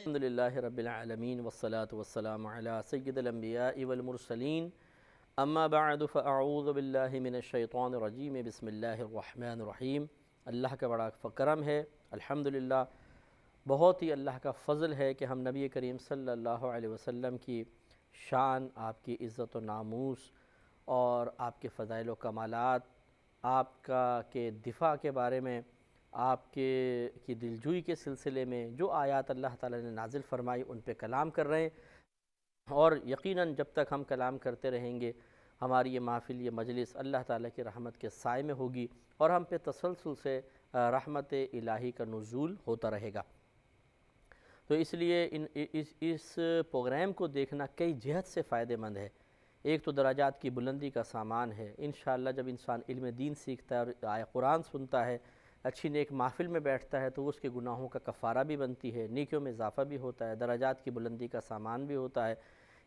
الحمدللہ رب العالمین والصلاة والسلام علی سید الانبیاء والمرسلین اما بعد فاعوذ باللہ من الشیطان الرجیم بسم اللہ الرحمن الرحیم۔ اللہ کا بڑا کرم ہے، الحمدللہ بہت ہی اللہ کا فضل ہے کہ ہم نبی کریم صلی اللہ علیہ وسلم کی شان، آپ کی عزت و ناموس اور آپ کے فضائل و کمالات، آپ کے دفاع کے بارے میں، آپ کی دلجوئی کے سلسلے میں جو آیات اللہ تعالیٰ نے نازل فرمائی ان پہ کلام کر رہے ہیں، اور یقیناً جب تک ہم کلام کرتے رہیں گے ہماری یہ محفل، یہ مجلس اللہ تعالیٰ کی رحمت کے سائے میں ہوگی اور ہم پہ تسلسل سے رحمت الہی کا نزول ہوتا رہے گا۔ تو اس لیے اس پروگرام کو دیکھنا کئی جہت سے فائدہ مند ہے۔ ایک تو درجات کی بلندی کا سامان ہے، انشاءاللہ جب انسان علم دین سیکھتا ہے اور آیہ قرآن سنتا ہے، اچھی نیک محفل میں بیٹھتا ہے تو اس کے گناہوں کا کفارہ بھی بنتی ہے، نیکیوں میں اضافہ بھی ہوتا ہے، درجات کی بلندی کا سامان بھی ہوتا ہے۔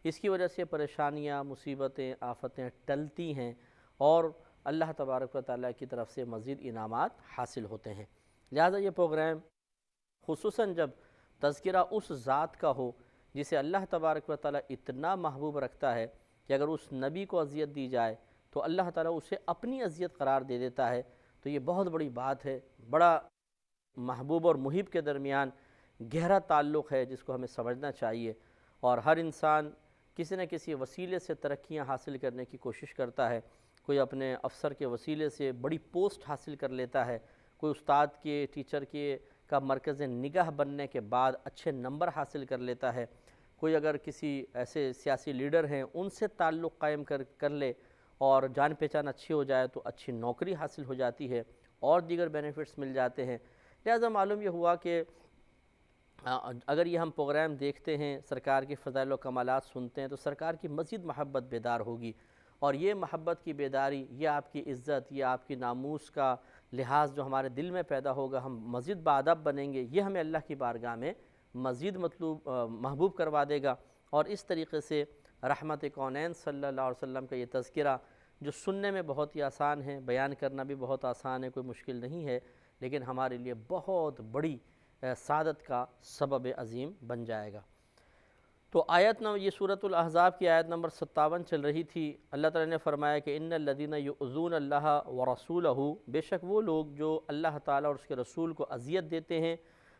اس کی وجہ سے پریشانیاں، مصیبتیں، آفتیں ٹلتی ہیں اور اللہ تبارک و تعالیٰ کی طرف سے مزید انعامات حاصل ہوتے ہیں۔ لہٰذا یہ پروگرام خصوصاً جب تذکرہ اس ذات کا ہو جسے اللہ تبارک و تعالیٰ اتنا محبوب رکھتا ہے کہ اگر اس نبی کو اذیت دی جائے تو اللہ تعالیٰ اسے اپنی اذیت قرار دے دیتا ہے، تو یہ بہت بڑی بات ہے، بڑا محبوب اور محب کے درمیان گہرا تعلق ہے جس کو ہمیں سمجھنا چاہیے۔ اور ہر انسان کسی نہ کسی وسیلے سے ترقیاں حاصل کرنے کی کوشش کرتا ہے، کوئی اپنے افسر کے وسیلے سے بڑی پوسٹ حاصل کر لیتا ہے، کوئی استاد کے، ٹیچر کے کا مرکز نگاہ بننے کے بعد اچھے نمبر حاصل کر لیتا ہے، کوئی اگر کسی ایسے سیاسی لیڈر ہیں ان سے تعلق قائم کر لے اور جان پہچان اچھی ہو جائے تو اچھی نوکری حاصل ہو جاتی ہے اور دیگر بینیفٹس مل جاتے ہیں۔ لہذا معلوم یہ ہوا کہ اگر یہ ہم پروگرام دیکھتے ہیں، سرکار کے فضائل و کمالات سنتے ہیں تو سرکار کی مزید محبت بیدار ہوگی، اور یہ محبت کی بیداری، یہ آپ کی عزت، یہ آپ کی ناموس کا لحاظ جو ہمارے دل میں پیدا ہوگا، ہم مزید باادب بنیں گے، یہ ہمیں اللہ کی بارگاہ میں مزید محبوب کروا دے گا۔ اور اس طریقے سے رحمت کونین صلی اللہ علیہ وسلم کا یہ تذکرہ جو سننے میں بہت ہی آسان ہے، بیان کرنا بھی بہت آسان ہے، کوئی مشکل نہیں ہے، لیکن ہمارے لیے بہت بڑی سعادت کا سبب عظیم بن جائے گا۔ تو یہ سورۃ الاحزاب کی آیت نمبر 57 چل رہی تھی۔ اللہ تعالیٰ نے فرمایا کہ ان الذین یؤذون اللہ ورسولہ، بے شک وہ لوگ جو اللہ تعالیٰ اور اس کے رسول کو اذیت دیتے ہیں،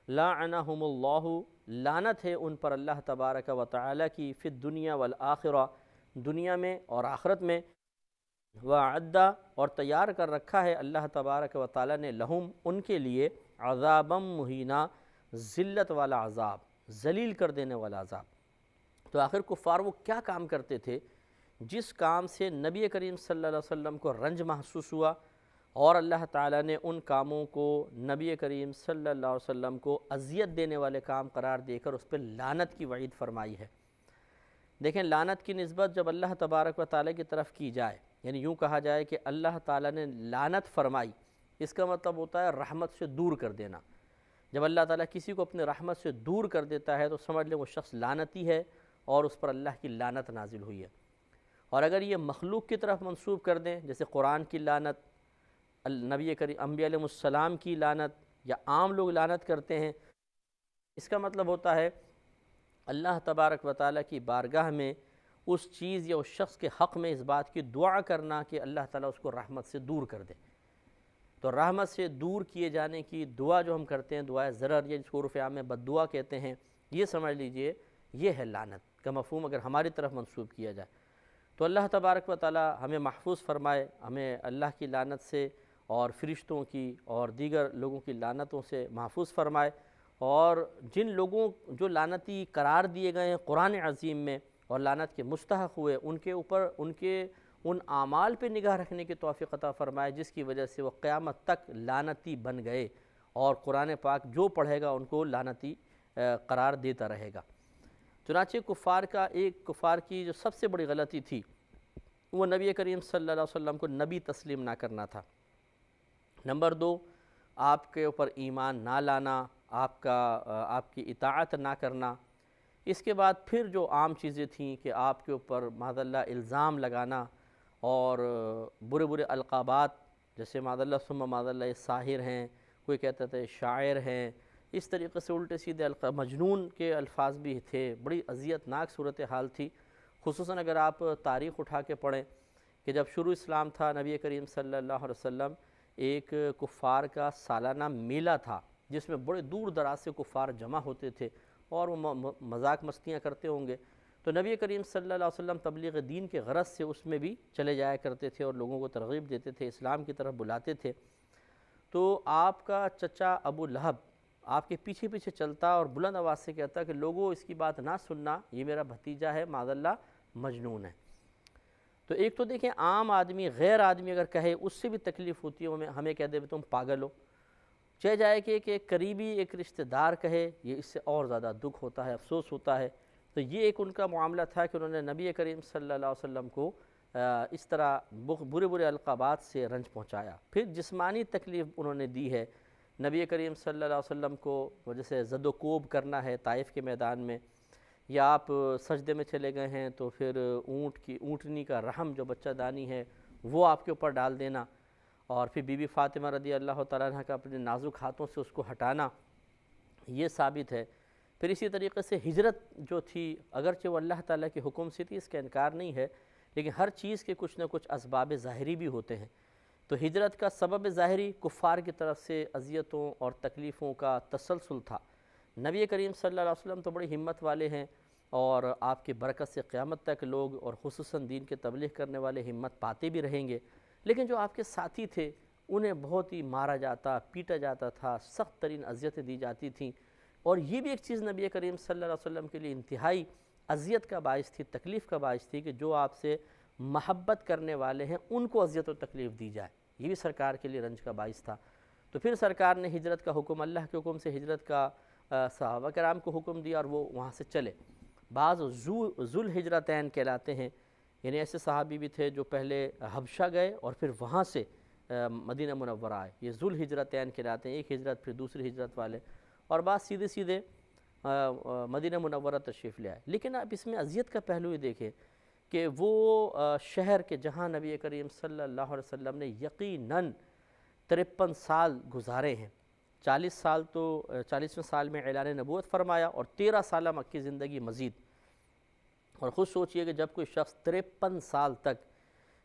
لعنہم اللہ، لعنت ہے ان پر اللہ تبارک و تعالیٰ کی، فی الدنیا والآخرہ، دنیا میں اور آخرت میں، وَأَعَدَّ، اور تیار کر رکھا ہے اللہ تبارک و تعالیٰ نے، لہم، ان کے لیے، عذابا مہینا، ذلت والا عذاب، ذلیل کر دینے والا عذاب۔ تو آخر کفار وہ کیا کام کرتے تھے جس کام سے نبی کریم صلی اللہ علیہ وسلم کو رنج محسوس ہوا، اور اللہ تعالیٰ نے ان کاموں کو نبی کریم صلی اللہ علیہ وسلم کو اذیت دینے والے کام قرار دے کر اس پہ لعنت کی وعید فرمائی ہے۔ دیکھیں، لعنت کی نسبت جب اللہ تبارک و تعالیٰ کی طرف کی جائے، یعنی یوں کہا جائے کہ اللہ تعالیٰ نے لعنت فرمائی، اس کا مطلب ہوتا ہے رحمت سے دور کر دینا۔ جب اللہ تعالیٰ کسی کو اپنے رحمت سے دور کر دیتا ہے تو سمجھ لیں وہ شخص لعنتی ہے اور اس پر اللہ کی لعنت نازل ہوئی ہے۔ اور اگر یہ مخلوق کی طرف منسوب کر دیں، جیسے قرآن کی لعنت، نبی کریم، انبیاء علیہ السلام کی لعنت، یا عام لوگ لعنت کرتے ہیں، اس کا مطلب ہوتا ہے اللہ تبارک و تعالیٰ کی بارگاہ میں اس چیز یا اس شخص کے حق میں اس بات کی دعا کرنا کہ اللہ تعالیٰ اس کو رحمت سے دور کر دے۔ تو رحمت سے دور کیے جانے کی دعا جو ہم کرتے ہیں، دعائے ضرر، یا جس کو عرف عام میں بد دعا کہتے ہیں، یہ سمجھ لیجئے یہ ہے لعنت کا مفہوم اگر ہماری طرف منسوب کیا جائے۔ تو اللہ تبارک و تعالیٰ ہمیں محفوظ فرمائے، ہمیں اللہ کی لعنت سے اور فرشتوں کی اور دیگر لوگوں کی لعنتوں سے محفوظ فرمائے، اور جن لوگوں جو لعنتی قرار دیے گئے ہیں قرآن عظیم میں اور لعنت کے مستحق ہوئے، ان کے اوپر ان اعمال پہ نگاہ رکھنے کی توفیق عطا فرمائے جس کی وجہ سے وہ قیامت تک لعنتی بن گئے، اور قرآن پاک جو پڑھے گا ان کو لعنتی قرار دیتا رہے گا۔ چنانچہ کفار کی جو سب سے بڑی غلطی تھی وہ نبی کریم صلی اللہ علیہ وسلم کو نبی تسلیم نہ کرنا تھا۔ نمبر 2، آپ کے اوپر ایمان نہ لانا، آپ کی اطاعت نہ کرنا۔ اس کے بعد پھر جو عام چیزیں تھیں کہ آپ کے اوپر معاذ اللہ الزام لگانا اور برے برے القابات، جیسے معاذ اللہ ثم معاذ اللہ ساحر ہیں، کوئی کہتا تھا شاعر ہیں، اس طریقے سے الٹے سیدھے مجنون کے الفاظ بھی تھے، بڑی اذیت ناک صورتحال تھی۔ خصوصاً اگر آپ تاریخ اٹھا کے پڑھیں کہ جب شروع اسلام تھا، نبی کریم صلی اللہ علیہ وسلم ایک کفار کا سالانہ میلہ تھا جس میں بڑے دور دراز سے کفار جمع ہوتے تھے اور وہ مذاق مستیاں کرتے ہوں گے، تو نبی کریم صلی اللہ علیہ وسلم تبلیغ دین کے غرض سے اس میں بھی چلے جایا کرتے تھے اور لوگوں کو ترغیب دیتے تھے، اسلام کی طرف بلاتے تھے۔ تو آپ کا چچا ابو لہب آپ کے پیچھے پیچھے چلتا اور بلند آواز سے کہتا کہ لوگوں اس کی بات نہ سننا، یہ میرا بھتیجا ہے، معاذ اللہ مجنون ہے۔ تو ایک تو دیکھیں عام آدمی، غیر آدمی اگر کہے اس سے بھی تکلیف ہوتی ہے، ہمیں کہہ دے تم پاگل ہو، چاہے جائے کہ ایک قریبی ایک رشتہ دار کہے، یہ اس سے اور زیادہ دکھ ہوتا ہے، افسوس ہوتا ہے۔ تو یہ ایک ان کا معاملہ تھا کہ انہوں نے نبی کریم صلی اللہ علیہ وسلم کو اس طرح برے برے القابات سے رنج پہنچایا۔ پھر جسمانی تکلیف انہوں نے دی ہے، نبی کریم صلی اللہ علیہ وسلم کو جیسے زد و کوب کرنا ہے طائف کے میدان میں، یا آپ سجدے میں چلے گئے ہیں تو پھر اونٹنی کا رحم جو بچہ دانی ہے وہ آپ کے اوپر ڈال دینا، اور پھر بی بی فاطمہ رضی اللہ تعالیٰ عنہ کا اپنے نازک ہاتھوں سے اس کو ہٹانا، یہ ثابت ہے۔ پھر اسی طریقے سے ہجرت جو تھی، اگرچہ وہ اللہ تعالیٰ کے حکم سے تھی، اس کا انکار نہیں ہے، لیکن ہر چیز کے کچھ نہ کچھ اسباب ظاہری بھی ہوتے ہیں۔ تو ہجرت کا سبب ظاہری کفار کی طرف سے اذیتوں اور تکلیفوں کا تسلسل تھا۔ نبی کریم صلی اللہ علیہ وسلم تو بڑی ہمت والے ہیں، اور آپ کی برکت سے قیامت تک لوگ اور خصوصاً دین کے تبلیغ کرنے والے ہمت پاتے بھی رہیں گے، لیکن جو آپ کے ساتھی تھے انہیں بہت ہی مارا جاتا، پیٹا جاتا تھا، سخت ترین اذیتیں دی جاتی تھیں، اور یہ بھی ایک چیز نبی کریم صلی اللہ علیہ وسلم کے لیے انتہائی اذیت کا باعث تھی، تکلیف کا باعث تھی کہ جو آپ سے محبت کرنے والے ہیں ان کو اذیت و تکلیف دی جائے، یہ بھی سرکار کے لیے رنج کا باعث تھا۔ تو پھر سرکار نے ہجرت کا حکم، اللہ کے حکم سے ہجرت کا صحابہ کرام کو حکم دیا اور وہ وہاں سے چلے۔ بعض ذو الہجرتین کہلاتے ہیں، یعنی ایسے صحابی بھی تھے جو پہلے حبشہ گئے اور پھر وہاں سے مدینہ منورہ آئے، یہ ذو الہجرتین کہلاتے ہیں، ایک ہجرت پھر دوسری ہجرت والے، اور بعض سیدھے سیدھے مدینہ منورہ تشریف لے آئے۔ لیکن آپ اس میں اذیت کا پہلو ہی دیکھیں کہ وہ شہر کے جہاں نبی کریم صلی اللہ علیہ وسلم نے یقیناً 53 سال گزارے ہیں، 40 سال تو 40ویں سال میں اعلان نبوت فرمایا اور 13 سالہ مکی زندگی مزید، اور خود سوچئے کہ جب کوئی شخص 53 سال تک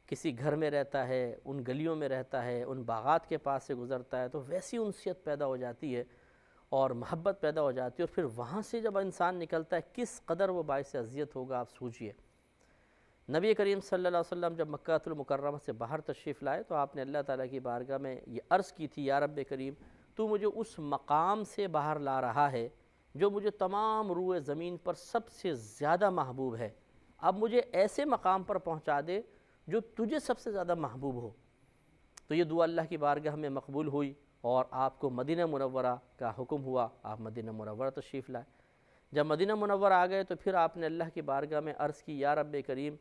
کسی گھر میں رہتا ہے، ان گلیوں میں رہتا ہے، ان باغات کے پاس سے گزرتا ہے، تو ویسی انسیت پیدا ہو جاتی ہے اور محبت پیدا ہو جاتی ہے، اور پھر وہاں سے جب انسان نکلتا ہے کس قدر وہ باعث اذیت ہوگا آپ سوچئے۔ نبی کریم صلی اللہ علیہ وسلم جب مکہ المکرمہ سے باہر تشریف لائے تو آپ نے اللہ تعالیٰ کی بارگاہ میں یہ عرض کی تھی، یا رب کریم تو مجھے اس مقام سے باہر لا رہا ہے جو مجھے تمام روئے زمین پر سب سے زیادہ محبوب ہے، اب مجھے ایسے مقام پر پہنچا دے جو تجھے سب سے زیادہ محبوب ہو۔ تو یہ دعا اللہ کی بارگاہ میں مقبول ہوئی اور آپ کو مدینہ منورہ کا حکم ہوا، آپ مدینہ منورہ تشریف لائے۔ جب مدینہ منورہ آ گئے تو پھر آپ نے اللہ کی بارگاہ میں عرض کی، یا رب کریم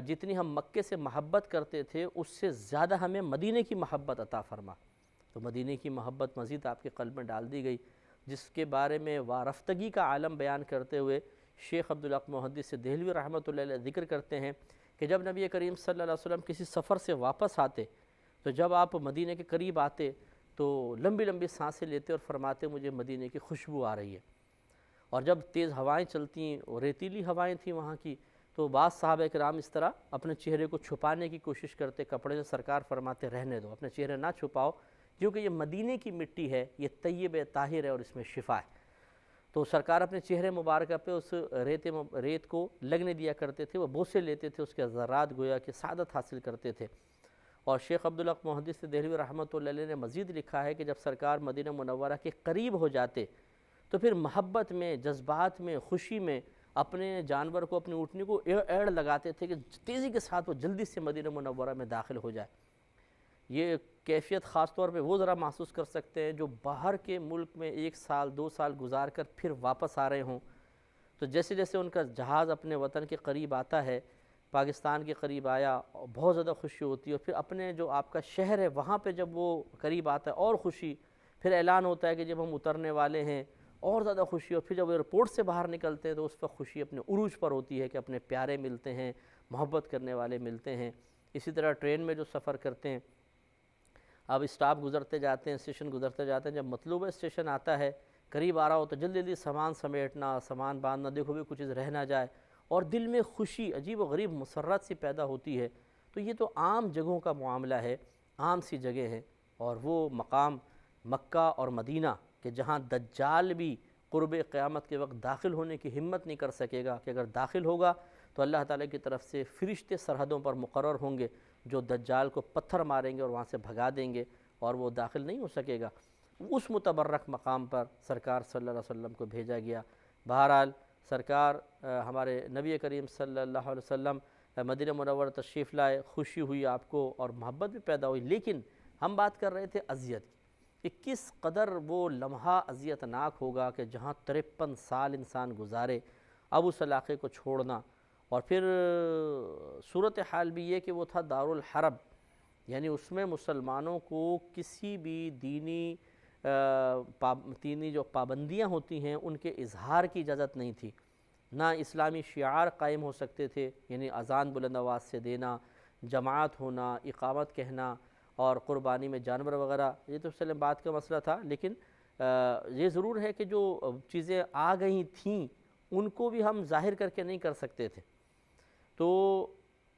جتنی ہم مکے سے محبت کرتے تھے اس سے زیادہ ہمیں مدینہ کی محبت عطا فرما۔ تو مدینہ کی محبت مزید آپ کے قلب میں ڈال دی گئی، جس کے بارے میں وارفتگی کا عالم بیان کرتے ہوئے شیخ عبدالحق محدث دہلوی رحمۃ اللہ علیہ ذکر کرتے ہیں کہ جب نبی کریم صلی اللہ علیہ وسلم کسی سفر سے واپس آتے تو جب آپ مدینہ کے قریب آتے تو لمبی لمبی سانسیں لیتے اور فرماتے مجھے مدینہ کی خوشبو آ رہی ہے، اور جب تیز ہوائیں چلتیں اور ریتیلی ہوائیں تھیں وہاں کی تو بعض صحابہ کرام اس طرح اپنے چہرے کو چھپانے کی کوشش کرتے، کپڑے سے، سرکار فرماتے رہنے دو، اپنے چہرے نہ چھپاؤ کیونکہ یہ مدینہ کی مٹی ہے، یہ طیب طاہر ہے اور اس میں شفا ہے۔ تو سرکار اپنے چہرے مبارکہ پہ اس ریت کو لگنے دیا کرتے تھے، وہ بوسے لیتے تھے، اس کے ذرات گویا کہ سعادت حاصل کرتے تھے۔ اور شیخ عبدالحق محدث دہلوی رحمۃ اللہ علیہ نے مزید لکھا ہے کہ جب سرکار مدینہ منورہ کے قریب ہو جاتے تو پھر محبت میں، جذبات میں، خوشی میں اپنے جانور کو، اپنی اونٹنی کو ایڑ لگاتے تھے کہ تیزی کے ساتھ وہ جلدی سے مدینہ منورہ میں داخل ہو جائے۔ یہ کیفیت خاص طور پہ وہ ذرا محسوس کر سکتے ہیں جو باہر کے ملک میں 1 سال 2 سال گزار کر پھر واپس آ رہے ہوں، تو جیسے جیسے ان کا جہاز اپنے وطن کے قریب آتا ہے، پاکستان کے قریب آیا، بہت زیادہ خوشی ہوتی ہے، اور پھر اپنے جو آپ کا شہر ہے وہاں پہ جب وہ قریب آتا ہے اور خوشی، پھر اعلان ہوتا ہے کہ جب ہم اترنے والے ہیں اور زیادہ خوشی، اور پھر جب ایئرپورٹ سے باہر نکلتے ہیں تو اس وقت خوشی اپنے عروج پر ہوتی ہے کہ اپنے پیارے ملتے ہیں، محبت کرنے والے ملتے ہیں۔ اسی طرح ٹرین میں جو سفر کرتے ہیں، اب اسٹاپ گزرتے جاتے ہیں، اسٹیشن گزرتے جاتے ہیں، جب مطلوبہ اسٹیشن آتا ہے قریب آ رہا ہو تو جلدی جلدی سامان سمیٹنا، سامان باندھنا، دیکھو بھی کچھ چیز رہ نہ جائے، اور دل میں خوشی عجیب و غریب مسرت سی پیدا ہوتی ہے۔ تو یہ تو عام جگہوں کا معاملہ ہے، عام سی جگہ ہے، اور وہ مقام مکہ اور مدینہ کہ جہاں دجال بھی قرب قیامت کے وقت داخل ہونے کی ہمت نہیں کر سکے گا، کہ اگر داخل ہوگا تو اللہ تعالیٰ کی طرف سے فرشتے سرحدوں پر مقرر ہوں گے جو دجال کو پتھر ماریں گے اور وہاں سے بھگا دیں گے، اور وہ داخل نہیں ہو سکے گا۔ اس متبرک مقام پر سرکار صلی اللہ علیہ وسلم کو بھیجا گیا۔ بہرحال سرکار ہمارے نبی کریم صلی اللہ علیہ وسلم مدینہ منورہ تشریف لائے، خوشی ہوئی آپ کو اور محبت بھی پیدا ہوئی، لیکن ہم بات کر رہے تھے اذیت کی، کہ کس قدر وہ لمحہ اذیت ناک ہوگا کہ جہاں 53 سال انسان گزارے، اب اس علاقے کو چھوڑنا، اور پھر صورتحال بھی یہ کہ وہ تھا دارالحرب، یعنی اس میں مسلمانوں کو کسی بھی دینی جو پابندیاں ہوتی ہیں ان کے اظہار کی اجازت نہیں تھی، نہ اسلامی شعار قائم ہو سکتے تھے، یعنی اذان بلند آواز سے دینا، جماعت ہونا، اقامت کہنا، اور قربانی میں جانور وغیرہ، یہ تو چلیں بات کا مسئلہ تھا، لیکن یہ ضرور ہے کہ جو چیزیں آ گئی تھیں ان کو بھی ہم ظاہر کر کے نہیں کر سکتے تھے۔ تو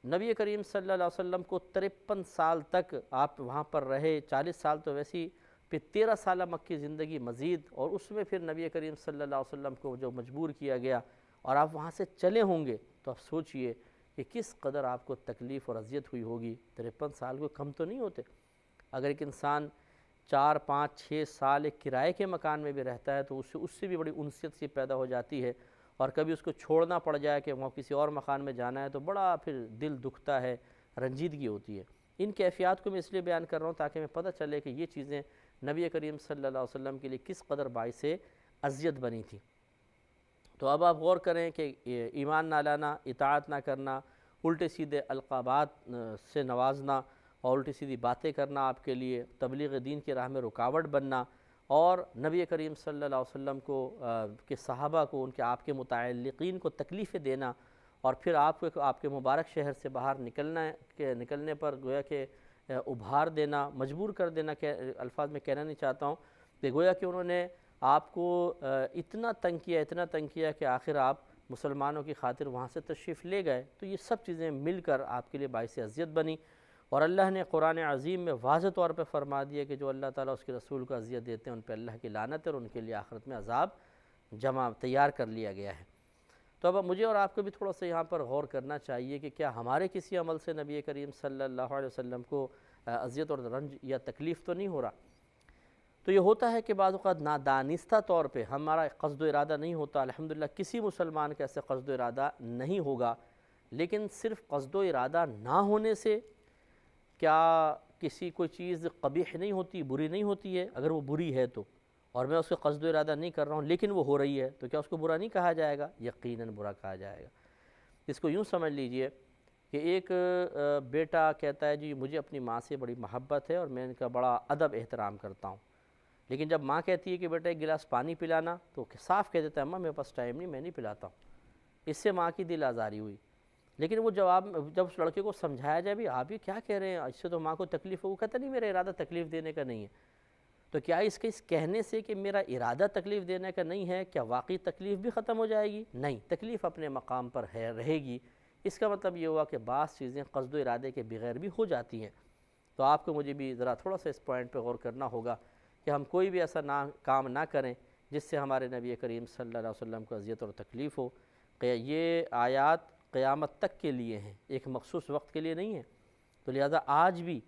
نبی کریم صلی اللہ علیہ وسلم کو 53 سال تک آپ وہاں پر رہے، 40 سال تو ویسی، پھر 13 سالہ مکی زندگی مزید، اور اس میں پھر نبی کریم صلی اللہ علیہ وسلم کو جو مجبور کیا گیا اور آپ وہاں سے چلے ہوں گے، تو آپ سوچئے کہ کس قدر آپ کو تکلیف اور اذیت ہوئی ہوگی۔ 53 سال کو کم تو نہیں ہوتے۔ اگر ایک انسان 4 5 6 سال ایک کرائے کے مکان میں بھی رہتا ہے تو اس سے بھی بڑی انسیت سی پیدا ہو جاتی ہے، اور کبھی اس کو چھوڑنا پڑ جائے کہ وہاں کسی اور مکان میں جانا ہے تو بڑا پھر دل دکھتا ہے، رنجیدگی ہوتی ہے۔ ان کیفیات کو میں اس لیے بیان کر رہا ہوں تاکہ ہمیں پتہ چلے کہ یہ چیزیں نبی کریم صلی اللہ علیہ وسلم کے لیے کس قدر باعث اذیت بنی تھی۔ تو اب آپ غور کریں کہ ایمان نہ لانا، اطاعت نہ کرنا، الٹے سیدھے القابات سے نوازنا اور الٹی سیدھی باتیں کرنا آپ کے لیے، تبلیغ دین کی راہ میں رکاوٹ بننا، اور نبی کریم صلی اللہ علیہ وسلم کو کے صحابہ کو، ان کے آپ کے متعلقین کو تکلیفیں دینا، اور پھر آپ کو آپ کے مبارک شہر سے باہر نکلنے پر گویا کہ ابھار دینا، مجبور کر دینا، کہ الفاظ میں کہنا نہیں چاہتا ہوں، کہ گویا کہ انہوں نے آپ کو اتنا تنگ کیا کہ آخر آپ مسلمانوں کی خاطر وہاں سے تشریف لے گئے۔ تو یہ سب چیزیں مل کر آپ کے لیے باعث اذیت بنی، اور اللہ نے قرآن عظیم میں واضح طور پہ فرما دیا کہ جو اللہ تعالیٰ اس کے رسول کو اذیت دیتے ہیں ان پہ اللہ کی لعنت ہے، اور ان کے لیے آخرت میں عذاب تیار کر لیا گیا ہے۔ تو اب مجھے اور آپ کو بھی تھوڑا سا یہاں پر غور کرنا چاہیے کہ کیا ہمارے کسی عمل سے نبی کریم صلی اللہ علیہ وسلم کو اذیت اور رنج یا تکلیف تو نہیں ہو رہا؟ تو یہ ہوتا ہے کہ بعض اوقات نادانستہ طور پہ ہمارا قصد و ارادہ نہیں ہوتا، الحمدللہ کسی مسلمان کا ایسے قصد و ارادہ نہیں ہوگا، لیکن صرف قصد و ارادہ نہ ہونے سے کیا کسی کوئی چیز قبیح نہیں ہوتی، بری نہیں ہوتی ہے؟ اگر وہ بری ہے تو، اور میں اس کا قصد و ارادہ نہیں کر رہا ہوں لیکن وہ ہو رہی ہے، تو کیا اس کو برا نہیں کہا جائے گا؟ یقیناً برا کہا جائے گا۔ اس کو یوں سمجھ لیجئے کہ ایک بیٹا کہتا ہے جی مجھے اپنی ماں سے بڑی محبت ہے اور میں ان کا بڑا ادب احترام کرتا ہوں، لیکن جب ماں کہتی ہے کہ بیٹا ایک گلاس پانی پلانا تو صاف کہہ دیتا ہے اماں میرے پاس ٹائم نہیں، میں نہیں پلاتا ہوں۔ اس سے ماں کی دل آزاری ہوئی، لیکن وہ جب اس لڑکے کو سمجھایا جائے بھی آپ یہ کیا کہہ رہے ہیں، اس سے تو ماں کو تکلیف ہو، وہ کہتا نہیں میرا ارادہ تکلیف دینے کا نہیں ہے۔ تو کیا اس کہنے سے کہ میرا ارادہ تکلیف دینے کا نہیں ہے، کیا واقعی تکلیف بھی ختم ہو جائے گی؟ نہیں، تکلیف اپنے مقام پر رہے گی۔ اس کا مطلب یہ ہوا کہ بعض چیزیں قصد و ارادے کے بغیر بھی ہو جاتی ہیں۔ تو آپ کو مجھے بھی ذرا تھوڑا سا اس پوائنٹ پہ غور کرنا ہوگا کہ ہم کوئی بھی ایسا کام نہ کریں جس سے ہمارے نبی کریم صلی اللہ علیہ وسلم کو اذیت اور تکلیف ہو۔ یہ آیات قیامت تک کے لیے ہیں، ایک مخصوص وقت کے لیے نہیں ہے۔ تو لہذا آج بھی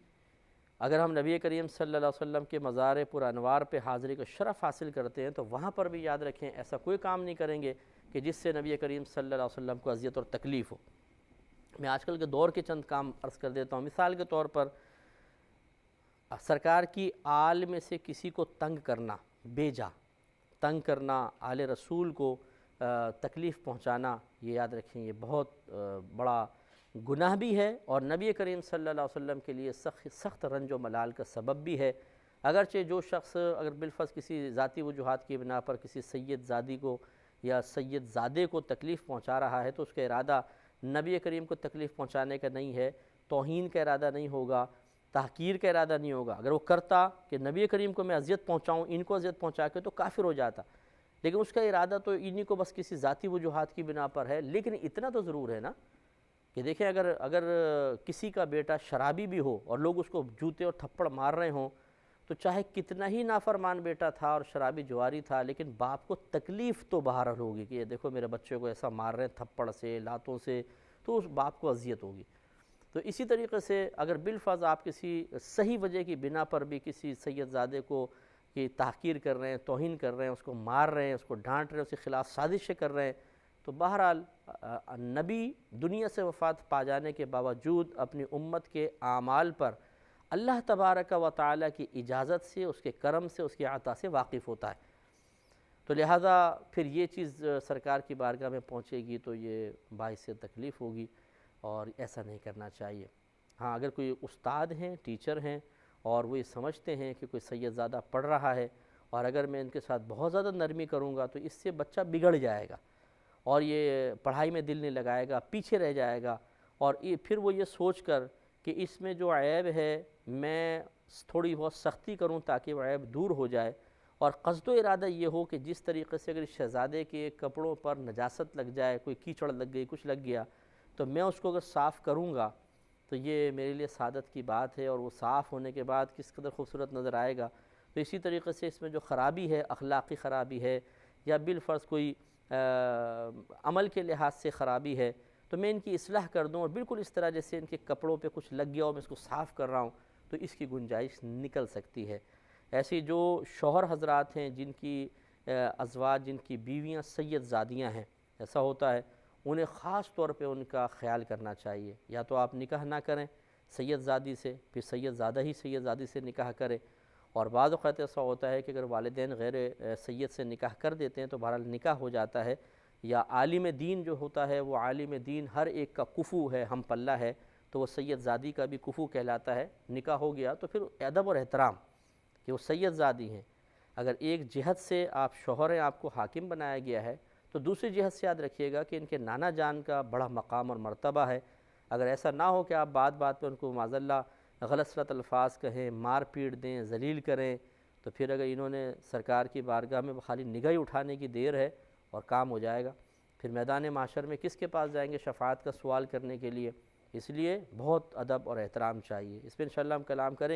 اگر ہم نبی کریم صلی اللہ علیہ وسلم کے مزار پر انوار پہ حاضری کا شرف حاصل کرتے ہیں تو وہاں پر بھی یاد رکھیں ایسا کوئی کام نہیں کریں گے کہ جس سے نبی کریم صلی اللہ علیہ وسلم کو اذیت اور تکلیف ہو۔ میں آج کل کے دور کے چند کام عرض کر دیتا ہوں۔ مثال کے طور پر سرکار کی آل میں سے کسی کو تنگ کرنا، بیجا تنگ کرنا، آل رسول کو تکلیف پہنچانا، یہ یاد رکھیں یہ بہت بڑا گناہ بھی ہے اور نبی کریم صلی اللہ علیہ وسلم کے لیے سخت رنج و ملال کا سبب بھی ہے۔ اگرچہ جو شخص اگر بالفرض کسی ذاتی وجوہات کی بنا پر کسی سید زادی کو یا سید زادے کو تکلیف پہنچا رہا ہے تو اس کا ارادہ نبی کریم کو تکلیف پہنچانے کا نہیں ہے، توہین کا ارادہ نہیں ہوگا، تحقیر کا ارادہ نہیں ہوگا۔ اگر وہ کرتا کہ نبی کریم کو میں اذیت پہنچاؤں، ان کو اذیت پہنچا کے، تو کافر ہو جاتا۔ لیکن اس کا ارادہ تو انہی کو بس کسی ذاتی وجوہات کی بنا پر ہے. لیکن اتنا تو ضرور ہے نا کہ دیکھیں اگر کسی کا بیٹا شرابی بھی ہو اور لوگ اس کو جوتے اور تھپڑ مار رہے ہوں تو چاہے کتنا ہی نافرمان بیٹا تھا اور شرابی جواری تھا لیکن باپ کو تکلیف تو بہرحال ہوگی کہ یہ دیکھو میرے بچے کو ایسا مار رہے ہیں تھپڑ سے لاتوں سے, تو اس باپ کو اذیت ہوگی. تو اسی طریقے سے اگر بالفرض آپ کسی صحیح وجہ کی بنا پر بھی کسی سید زادے کو کی تحقیر کر رہے ہیں, توہین کر رہے ہیں, اس کو مار رہے ہیں, اس کو ڈانٹ رہے ہیں, اس کے خلاف سازشیں کر رہے ہیں, تو بہرحال نبی دنیا سے وفات پا جانے کے باوجود اپنی امت کے اعمال پر اللہ تبارک و تعالیٰ کی اجازت سے, اس کے کرم سے, اس کی عطا سے واقف ہوتا ہے. تو لہٰذا پھر یہ چیز سرکار کی بارگاہ میں پہنچے گی تو یہ باعث تکلیف ہوگی اور ایسا نہیں کرنا چاہیے. ہاں اگر کوئی استاد ہیں, ٹیچر ہیں اور وہ یہ سمجھتے ہیں کہ کوئی سید زادہ پڑھ رہا ہے اور اگر میں ان کے ساتھ بہت زیادہ نرمی کروں گا تو اس سے بچہ بگڑ جائے گا اور یہ پڑھائی میں دل نہیں لگائے گا, پیچھے رہ جائے گا, اور پھر وہ یہ سوچ کر کہ اس میں جو عیب ہے میں تھوڑی بہت سختی کروں تاکہ وہ عیب دور ہو جائے, اور قصد و ارادہ یہ ہو کہ جس طریقے سے اگر اس شہزادے کے کپڑوں پر نجاست لگ جائے, کوئی کیچڑ لگ گئی, کچھ لگ گیا, تو میں اس کو اگر صاف کروں گا تو یہ میرے لیے سعادت کی بات ہے, اور وہ صاف ہونے کے بعد کس قدر خوبصورت نظر آئے گا. تو اسی طریقے سے اس میں جو خرابی ہے, اخلاقی خرابی ہے یا بالفرض کوئی عمل کے لحاظ سے خرابی ہے, تو میں ان کی اصلاح کر دوں, اور بالکل اس طرح جیسے ان کے کپڑوں پہ کچھ لگ گیا اور میں اس کو صاف کر رہا ہوں تو اس کی گنجائش نکل سکتی ہے. ایسی جو شوہر حضرات ہیں جن کی ازواج, جن کی بیویاں سید زادیاں ہیں, ایسا ہوتا ہے, انہیں خاص طور پہ ان کا خیال کرنا چاہیے. یا تو آپ نکاح نہ کریں سید زادی سے, پھر سید زادہ ہی سید زادی سے نکاح کریں, اور بعض اوقات ایسا ہوتا ہے کہ اگر والدین غیر سید سے نکاح کر دیتے ہیں تو بہرحال نکاح ہو جاتا ہے, یا عالم دین جو ہوتا ہے وہ عالم دین ہر ایک کا کفو ہے, ہم پلہ ہے, تو وہ سید زادی کا بھی کفو کہلاتا ہے. نکاح ہو گیا تو پھر ادب اور احترام کہ وہ سید زادی ہیں. اگر ایک جہت سے آپ شوہر ہیں, آپ کو حاکم بنایا گیا ہے, تو دوسری جہت سے یاد رکھیے گا کہ ان کے نانا جان کا بڑا مقام اور مرتبہ ہے. اگر ایسا نہ ہو کہ آپ بات بات پہ ان کو معاذاللہ غلط سلط الفاظ کہیں, مار پیٹ دیں, ذلیل کریں, تو پھر اگر انہوں نے سرکار کی بارگاہ میں خالی نگاہ اٹھانے کی دیر ہے اور کام ہو جائے گا. پھر میدان معاشر میں کس کے پاس جائیں گے شفاعت کا سوال کرنے کے لیے؟ اس لیے بہت ادب اور احترام چاہیے. اس پہ انشاءاللہ ہم کلام کریں گے.